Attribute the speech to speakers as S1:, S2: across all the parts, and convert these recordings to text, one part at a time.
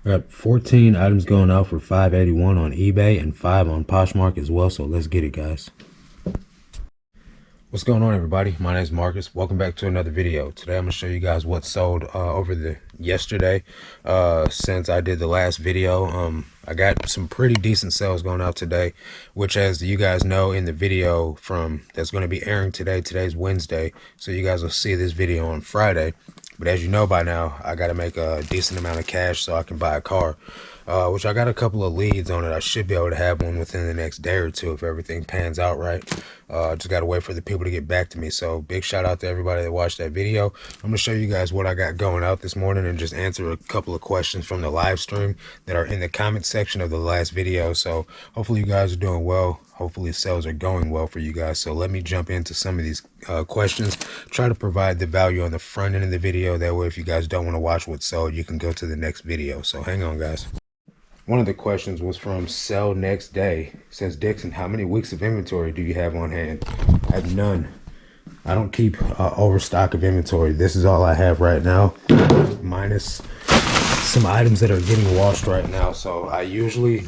S1: I got 14 items going out for $5.81 on eBay and 5 on Poshmark as well. So let's get it, guys. What's going on, everybody? My name is Marcus. Welcome back to another video. Today I'm gonna show you guys what sold over the yesterday since I did the last video. I got some pretty decent sales going out today, which, as you guys know, in the video from that's going to be airing today, today's Wednesday, so you guys will see this video on Friday. But as you know by now, I got to make a decent amount of cash so I can buy a car, which I got a couple of leads on it. I should be able to have one within the next day or two if everything pans out right. Just got to wait for the people to get back to me. So big shout out to everybody that watched that video. I'm going to show you guys what I got going out this morning and just answer a couple of questions from the live stream that are in the comment section of the last video. So hopefully you guys are doing well. Hopefully sales are going well for you guys. So let me jump into some of these questions, try to provide the value on the front end of the video. That way, if you guys don't want to watch what's sold, you can go to the next video. So hang on, guys. One of the questions was from Sell Next Day. It says, Dixon, how many weeks of inventory do you have on hand? I have none. I don't keep overstock of inventory. This is all I have right now, minus some items that are getting washed right now. So I usually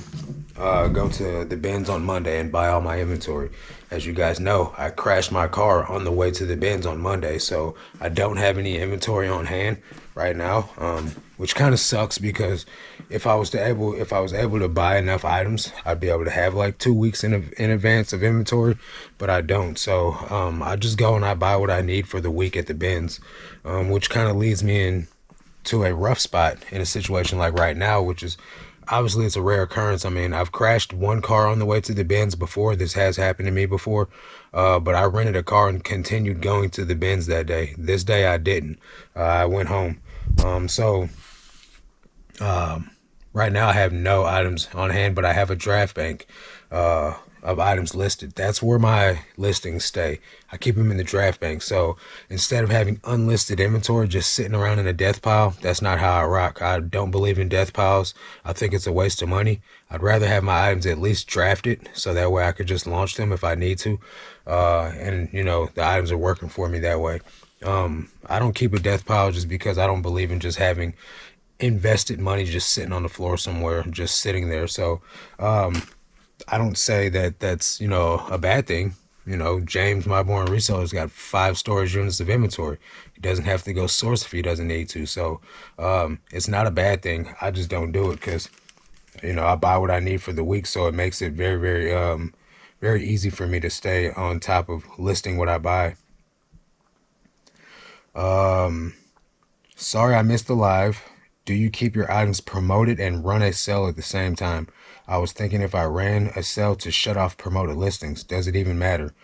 S1: go to the bins on Monday and buy all my inventory. As you guys know, I crashed my car on the way to the bins on Monday, so I don't have any inventory on hand right now, which kind of sucks because if I was able to buy enough items, I'd be able to have like 2 weeks in advance of inventory, but I don't. So I just go and I buy what I need for the week at the bins, which kind of leads me in to a rough spot in a situation like right now, which is obviously it's a rare occurrence. I mean, I've crashed one car on the way to the bins before. This has happened to me before, but I rented a car and continued going to the bins that day. This day I didn't. I went home. Right now I have no items on hand, but I have a draft bank of items listed. That's where my listings stay. I keep them in the draft bank. So instead of having unlisted inventory just sitting around in a death pile, that's not how I rock. I don't believe in death piles. I think it's a waste of money. I'd rather have my items at least drafted so that way I could just launch them if I need to. And you know, the items are working for me that way. I don't keep a death pile just because I don't believe in just having invested money just sitting on the floor somewhere, just sitting there. So I don't say that that's, you know, a bad thing. You know, James, my born reseller's got 5 storage units of inventory. He doesn't have to go source if he doesn't need to. So it's not a bad thing. I just don't do it because, you know, I buy what I need for the week. So it makes it very, very easy for me to stay on top of listing what I buy. Sorry I missed the live. Do you keep your items promoted and run a sale at the same time? I was thinking if I ran a sale to shut off promoted listings, does it even matter?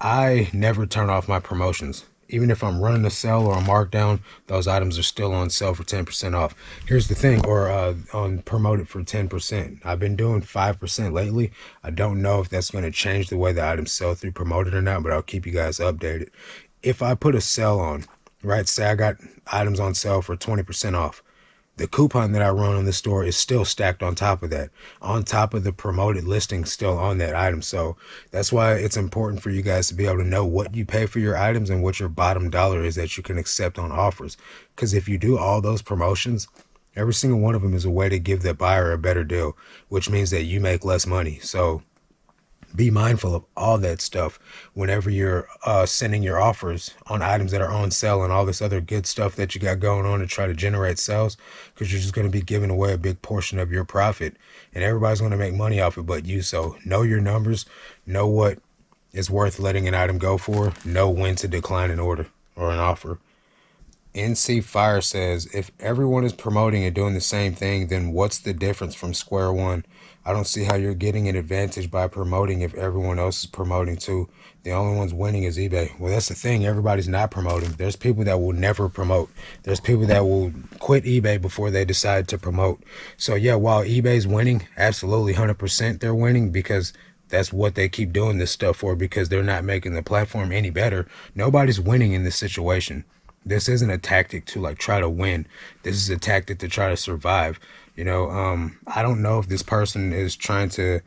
S1: I never turn off my promotions. Even if I'm running a sale or a markdown, those items are still on sale for 10% off. Here's the thing, or on promoted for 10%. I've been doing 5% lately. I don't know if that's going to change the way the items sell through promoted or not, but I'll keep you guys updated. If I put a sale on, right, say I got items on sale for 20% off, the coupon that I run on the store is still stacked on top of that, on top of the promoted listing still on that item. So that's why it's important for you guys to be able to know what you pay for your items and what your bottom dollar is that you can accept on offers. Because if you do all those promotions, every single one of them is a way to give the buyer a better deal, which means that you make less money. So be mindful of all that stuff whenever you're sending your offers on items that are on sale and all this other good stuff that you got going on to try to generate sales, because you're just going to be giving away a big portion of your profit and everybody's going to make money off it but you. So know your numbers, know what is worth letting an item go for, know when to decline an order or an offer. NC Fire says, if everyone is promoting and doing the same thing, then what's the difference from square one? I don't see how you're getting an advantage by promoting if everyone else is promoting too. The only one's winning is eBay. Well, that's the thing. Everybody's not promoting. There's people that will never promote. There's people that will quit eBay before they decide to promote. So yeah, while eBay's winning, absolutely 100% they're winning because that's what they keep doing this stuff for, because they're not making the platform any better. Nobody's winning in this situation. This isn't a tactic to like try to win. This is a tactic to try to survive. You know, I don't know if this person is trying to,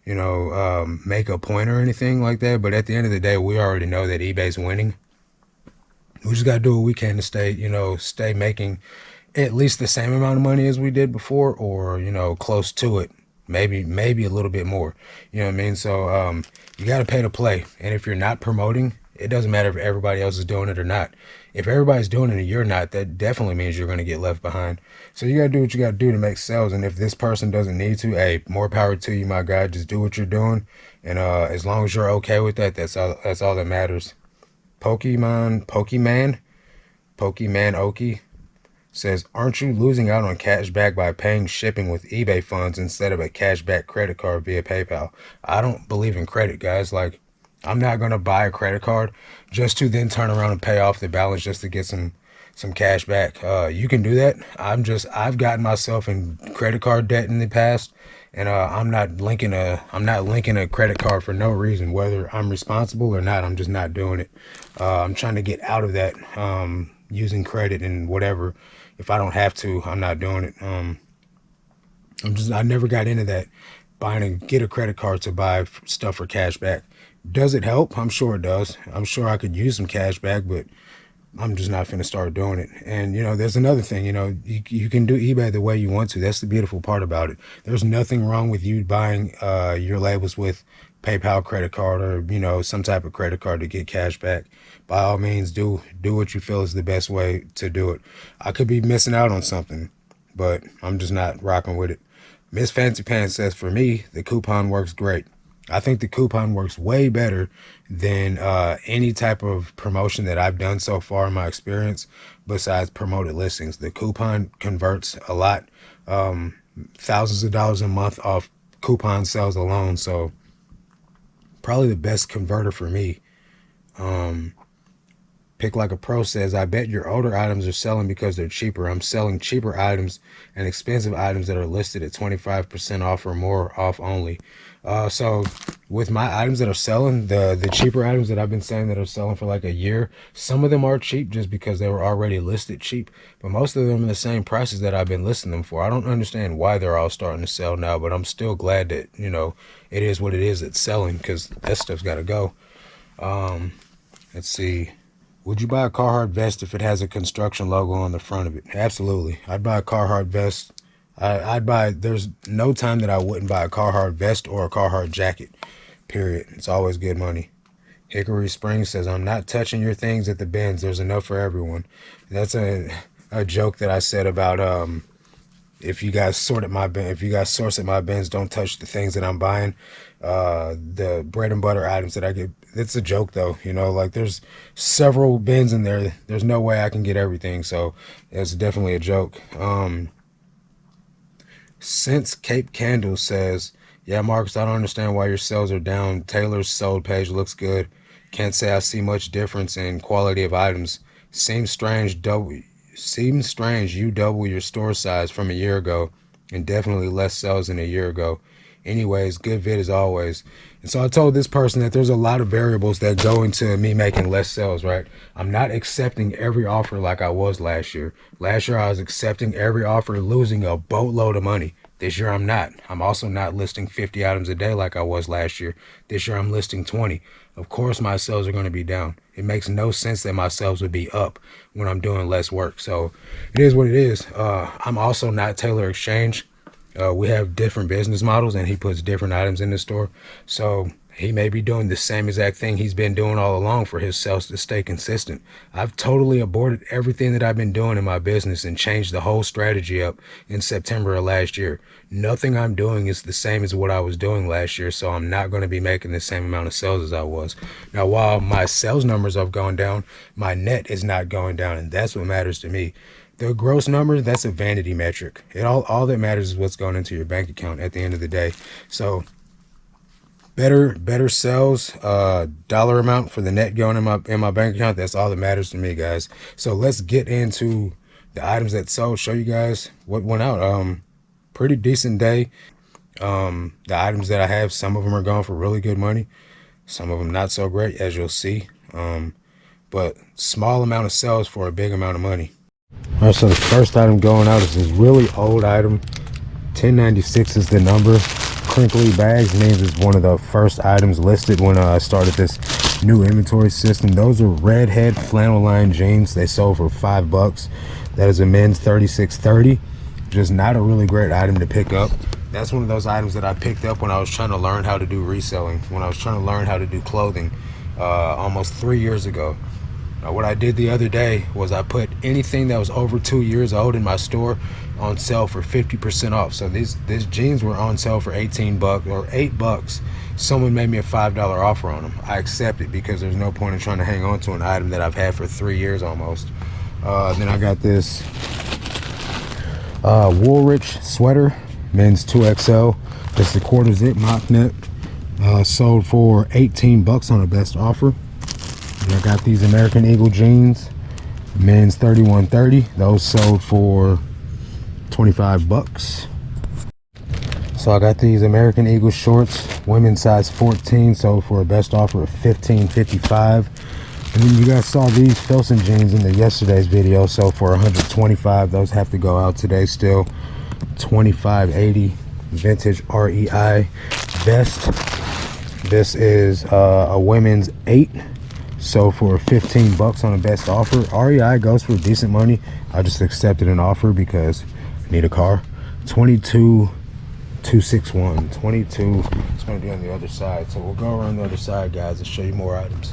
S1: you know, make a point or anything like that. But at the end of the day, we already know that eBay's winning. We just got to do what we can to stay, you know, stay making at least the same amount of money as we did before, or you know, close to it, maybe a little bit more. You know what I mean? So you got to pay to play. And if you're not promoting, it doesn't matter if everybody else is doing it or not. If everybody's doing it and you're not, that definitely means you're going to get left behind. So you got to do what you got to do to make sales. And if this person doesn't need to, hey, more power to you, my guy. Just do what you're doing, and as long as you're okay with that, that's all that matters. Pokemon Oki says, aren't you losing out on cash back by paying shipping with eBay funds instead of a cashback credit card via PayPal? I don't believe in credit, guys. Like, I'm not going to buy a credit card just to then turn around and pay off the balance just to get some cash back. You can do that. I've gotten myself in credit card debt in the past, and I'm not linking a credit card for no reason, whether I'm responsible or not. I'm just not doing it. I'm trying to get out of that, using credit and whatever. If I don't have to, I'm not doing it. I never got into that, get a credit card to buy stuff for cash back. Does it help? I'm sure it does. I'm sure I could use some cash back, but I'm just not finna start doing it. And you know, there's another thing. You know, you can do eBay the way you want to. That's the beautiful part about it. There's nothing wrong with you buying your labels with PayPal credit card, or you know, some type of credit card to get cash back. By all means, do what you feel is the best way to do it. I could be missing out on something, but I'm just not rocking with it. Miss Fancy Pants says, for me, the coupon works great. I think the coupon works way better than any type of promotion that I've done so far in my experience, besides promoted listings. The coupon converts a lot, thousands of dollars a month off coupon sales alone. So probably the best converter for me. Pick Like a Pro says, I bet your older items are selling because they're cheaper. I'm selling cheaper items and expensive items that are listed at 25% off or more off only. So with my items that are selling, the cheaper items that I've been saying that are selling for like a year, some of them are cheap just because they were already listed cheap, but most of them are the same prices that I've been listing them for. I don't understand why they're all starting to sell now, but I'm still glad that, you know, it is what it is, it's selling, because that stuff's got to go. Let's see. Would you buy a Carhartt vest if it has a construction logo on the front of it? Absolutely. I'd buy a Carhartt vest. There's no time that I wouldn't buy a Carhartt vest or a Carhartt jacket, period. It's always good money. Hickory Springs says, I'm not touching your things at the bins. There's enough for everyone. That's a joke that I said about, if you guys source at my bins, don't touch the things that I'm buying. The bread and butter items that I get, it's a joke though, you know, like there's several bins in there. There's no way I can get everything. So it's definitely a joke. Since Cape Candle says, yeah, Marcus, I don't understand why your sales are down. Taylor's sold page looks good. Can't say I see much difference in quality of items. Seems strange you double your store size from a year ago, and definitely less sales than a year ago. Anyways, good vid as always. And so I told this person that there's a lot of variables that go into me making less sales, right? I'm not accepting every offer like I was last year. Last year I was accepting every offer, losing a boatload of money. This year I'm not. I'm also not listing 50 items a day like I was last year. This year I'm listing 20. Of course my sales are going to be down. It makes no sense that my sales would be up when I'm doing less work. So it is what it is. I'm also not Tailor Exchange. We have different business models, and he puts different items in the store. So he may be doing the same exact thing he's been doing all along for his sales to stay consistent. I've totally aborted everything that I've been doing in my business and changed the whole strategy up in September of last year. Nothing I'm doing is the same as what I was doing last year, so I'm not going to be making the same amount of sales as I was. Now, while my sales numbers have gone down, my net is not going down, and that's what matters to me. The gross number, that's a vanity metric. All that matters is what's going into your bank account at the end of the day. So better sales, dollar amount for the net going in my bank account, that's all that matters to me, guys. So let's get into the items that sold, show you guys what went out. Pretty decent day. The items that I have, some of them are going for really good money, some of them not so great, as you'll see. But small amount of sales for a big amount of money. All right, so the first item going out is this really old item. 1096 is the number. Crinkly bags means it's one of the first items listed when I started this new inventory system. Those are redhead flannel line jeans. They sold for $5. That is a men's 3630. Just not a really great item to pick up. That's one of those items that I picked up when I was trying to learn how to do reselling, when I was trying to learn how to do clothing almost 3 years ago. Now, what I did the other day was I put anything that was over 2 years old in my store on sale for 50% off. So these jeans were on sale for 18 bucks or $8. Someone made me a $5 offer on them. I accepted because there's no point in trying to hang on to an item that I've had for 3 years almost. Then I got this Woolrich sweater, men's 2XL. It's the quarter zip mock neck. Sold for 18 bucks on a best offer. And I got these American Eagle jeans, men's 3130. Those sold for 25 bucks. So I got these American Eagle shorts, women's size 14, sold for a best offer of $15.55. And then you guys saw these Filson jeans in the yesterday's video, sold for $125. Those have to go out today still. $25.80 vintage REI vest. This is a women's 8, sold for 15 bucks on a best offer. REI goes for decent money. I just accepted an offer because I need a car. 22,261. 22. It's going to be on the other side, so we'll go around the other side, guys, and show you more items.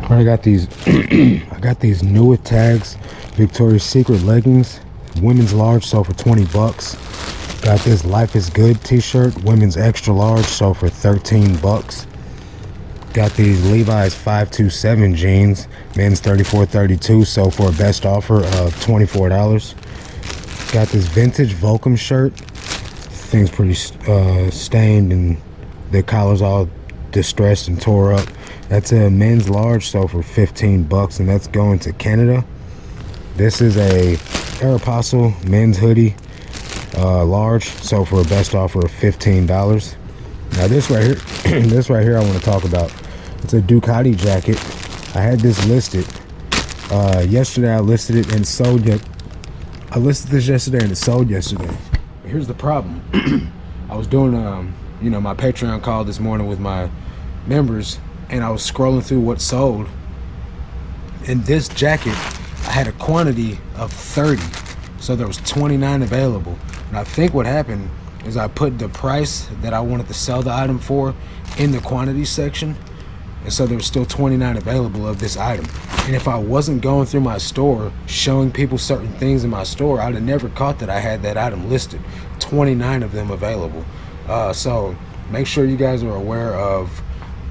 S1: I got these I got these new tags, Victoria's Secret leggings, women's large, sold for 20 bucks. Got this Life is Good t-shirt, women's extra large, sold for 13 bucks. Got these Levi's 527 jeans, men's 3432, sold for a best offer of $24. Got this vintage Volcom shirt. Thing's pretty stained and the collar's all distressed and tore up. That's a men's large, sold for 15 bucks, and that's going to Canada. This is a Aeropostale men's hoodie, large, sold for a best offer of $15. Now this right here, this right here I want to talk about. It's a Ducati jacket. I had this listed yesterday. I listed it and sold it. I listed this yesterday and it sold yesterday. But here's the problem. I was doing you know, my Patreon call this morning with my members, and I was scrolling through what sold. And this jacket, I had a quantity of 30, so there was 29 available. And I think what happened is I put the price that I wanted to sell the item for in the quantity section, and so there was still 29 available of this item. And if I wasn't going through my store showing people certain things in my store, I'd have never caught that I had that item listed. 29 of them available. So make sure you guys are aware of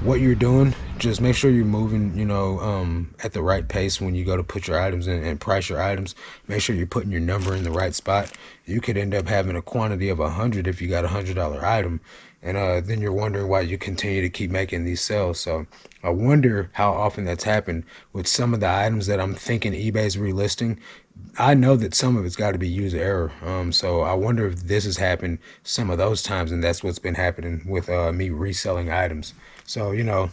S1: what you're doing. Just make sure you're moving, you know, at the right pace when you go to put your items in and price your items. Make sure you're putting your number in the right spot. You could end up having a quantity of 100 if you got $100 item, and then you're wondering why you continue to keep making these sales. So I wonder how often that's happened with some of the items that I'm thinking eBay's relisting. I know that some of it's got to be user error. So I wonder if this has happened some of those times, and that's what's been happening with me reselling items. So, you know,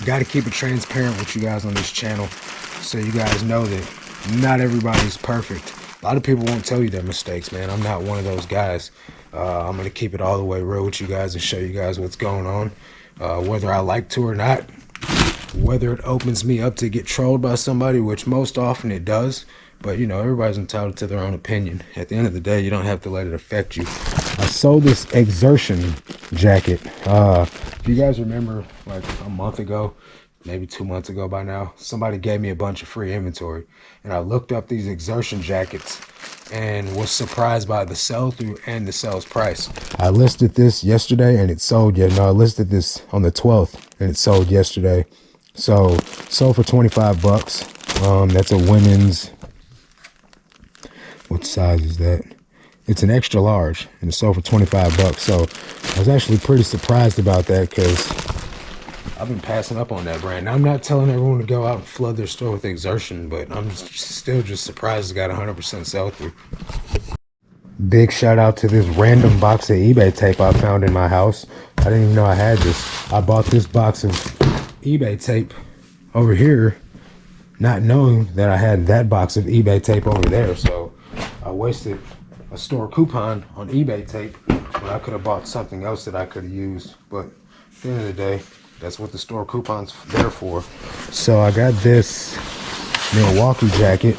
S1: got to keep it transparent with you guys on this channel, so you guys know that not everybody's perfect. A lot of people won't tell you their mistakes, man. I'm not one of those guys. I'm going to keep it all the way real with you guys and show you guys what's going on, whether I like to or not, whether it opens me up to get trolled by somebody, which most often it does. But, you know, everybody's entitled to their own opinion. At the end of the day, you don't have to let it affect you. I sold this Exertion jacket. If you guys remember, like a month ago, maybe 2 months ago by now, somebody gave me a bunch of free inventory. And I looked up these Exertion jackets and was surprised by the sell-through and the sales price. I listed this yesterday and it sold yet. No, I listed this on the 12th and it sold yesterday. So, sold for 25 bucks. That's a women's... What size is that? It's an extra large, and it sold for 25 bucks. So I was actually pretty surprised about that, because I've been passing up on that brand. Now, I'm not telling everyone to go out and flood their store with Exertion, but I'm still just surprised it's got 100% sell-through. Big shout out to this random box of eBay tape I found in my house. I didn't even know I had this. I bought this box of eBay tape over here, not knowing that I had that box of eBay tape over there. So I wasted a store coupon on eBay tape when I could have bought something else that I could have used. But at the end of the day, that's what the store coupon's there for. So I got this Milwaukee jacket.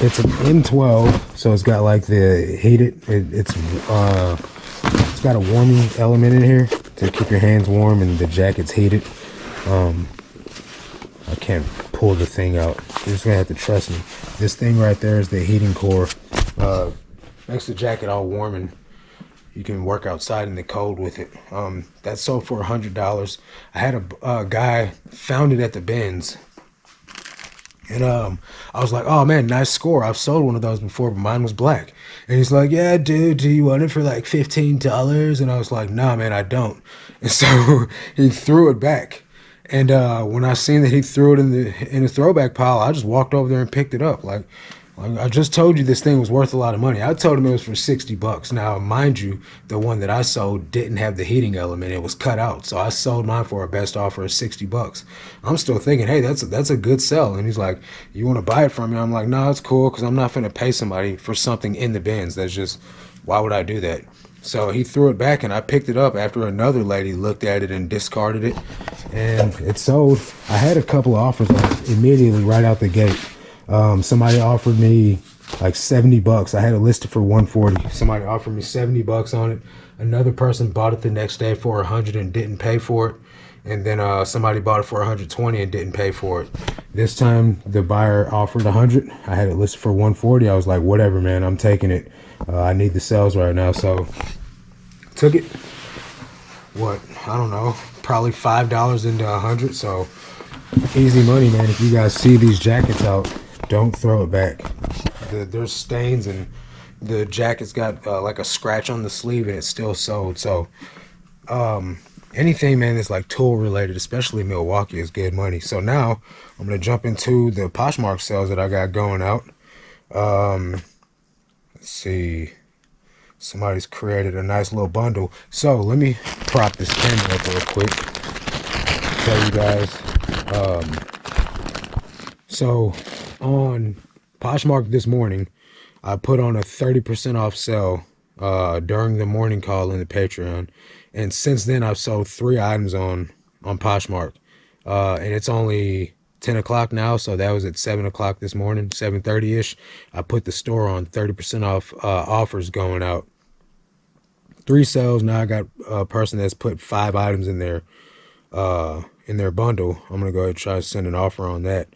S1: It's an M12, so it's got like the heated. It's got a warming element in here to keep your hands warm, and the jacket's heated. I can't pull the thing out. You're just gonna have to trust me. This thing right there is the heating core. Makes the jacket all warm, and you can work outside in the cold with it. That sold for $100. I had a guy found it at the bins, and I was like, "Oh man, nice score. I've sold one of those before, but mine was black." And he's like, "Yeah, dude, do you want it for like $15?" And I was like, "Nah, man, I don't." And so he threw it back. And when I seen that he threw it in the throwback pile, I just walked over there and picked it up. Like I just told you, this thing was worth a lot of money. I told him it was for $60. Now, mind you, the one that I sold didn't have the heating element; it was cut out. So I sold mine for a best offer of $60. I'm still thinking, hey, that's a good sell. And he's like, "You want to buy it from me?" I'm like, "No, it's cool, because I'm not finna pay somebody for something in the bins. That's just, why would I do that?" So he threw it back, and I picked it up after another lady looked at it and discarded it, and it sold. I had a couple of offers on it immediately right out the gate. Somebody offered me like $70. I had it listed for $140. Somebody offered me $70 on it. Another person bought it the next day for $100 and didn't pay for it. And then somebody bought it for $120 and didn't pay for it. This time the buyer offered $100. I had it listed for $140. I was like, whatever, man, I'm taking it. I need the sales right now. So took it. What, I don't know, probably $5 into $100. So easy money, man. If you guys see these jackets out, don't throw it back. There's stains, and the jacket's got like a scratch on the sleeve, and it's still sold. So anything, man, that's like tool related, especially Milwaukee, is good money. So now I'm gonna jump into the Poshmark sales that I got going out. Let's see, somebody's created a nice little bundle. So let me prop this camera up real quick, tell you guys. So on Poshmark this morning, I put on a 30% off sale during the morning call in the Patreon, and since then I've sold 3 items on Poshmark, and it's only 10 o'clock now, so that was at 7 o'clock this morning, 7:30 ish. I put the store on 30% off offers going out. 3 sales. Now I got a person that's put 5 items in their bundle. I'm gonna go ahead and try to send an offer on that.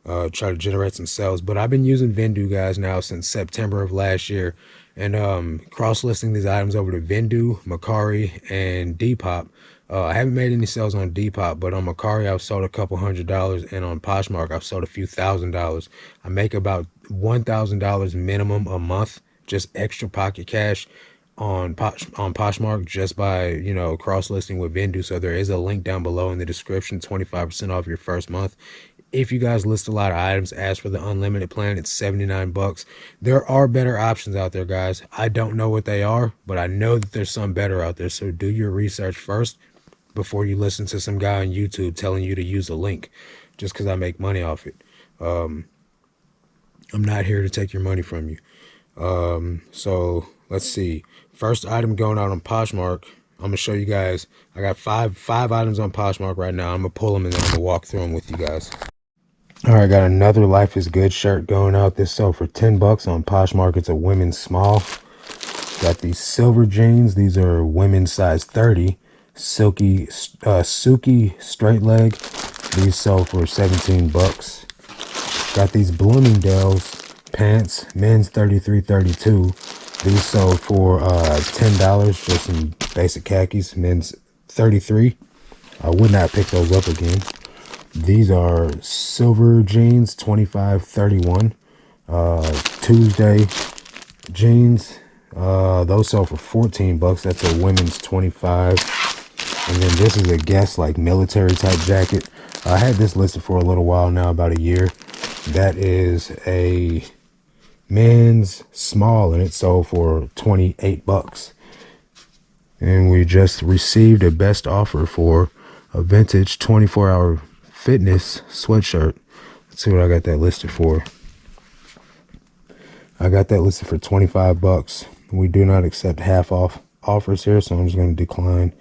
S1: Try to generate some sales. But I've been using Vendoo, guys, now since September of last year, and cross-listing these items over to Vendoo, Mercari, and Depop. I haven't made any sales on Depop, but on Mercari I've sold a couple $100, and on Poshmark I've sold a few $1,000s. I make about $1,000 minimum a month, just extra pocket cash on Poshmark, just by, you know, cross-listing with Vendoo. So there is a link down below in the description, 25% off your first month. If you guys list a lot of items, ask for the unlimited plan. It's $79. There are better options out there, guys. I don't know what they are, but I know that there's some better out there. So do your research first before you listen to some guy on YouTube telling you to use a link just because I make money off it. I'm not here to take your money from you. So let's see. First item going out on Poshmark. I'm gonna show you guys. I got five items on Poshmark right now. I'm gonna pull them, and then I'm gonna walk through them with you guys. All right, got another Life is Good shirt going out. This sold for $10 on Poshmark. It's a women's small. Got these silver jeans. These are women's size 30. Silky, straight leg. These sold for $17. Got these Bloomingdale's pants, men's 33-32. These sold for $10. Just some basic khakis, men's 33. I would not pick those up again. These are silver jeans, 25-31. Tuesday jeans, those sell for $14. That's a women's 25. And then this is a Guess, like military type jacket. I had this listed for a little while now, about a year. That is a men's small, and it sold for $28. And we just received a best offer for a vintage 24-hour fitness sweatshirt. Let's see what I got that listed for. I got that listed for $25. We do not accept half off offers here, so I'm just going to decline.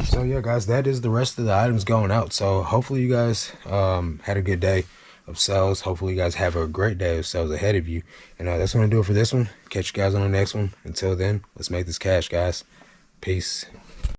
S1: So yeah, guys, that is the rest of the items going out. So hopefully you guys had a good day. of sales. Hopefully you guys have a great day of sales ahead of you. And that's going to do it for this one. Catch you guys on the next one. Until then, let's make this cash, guys. Peace.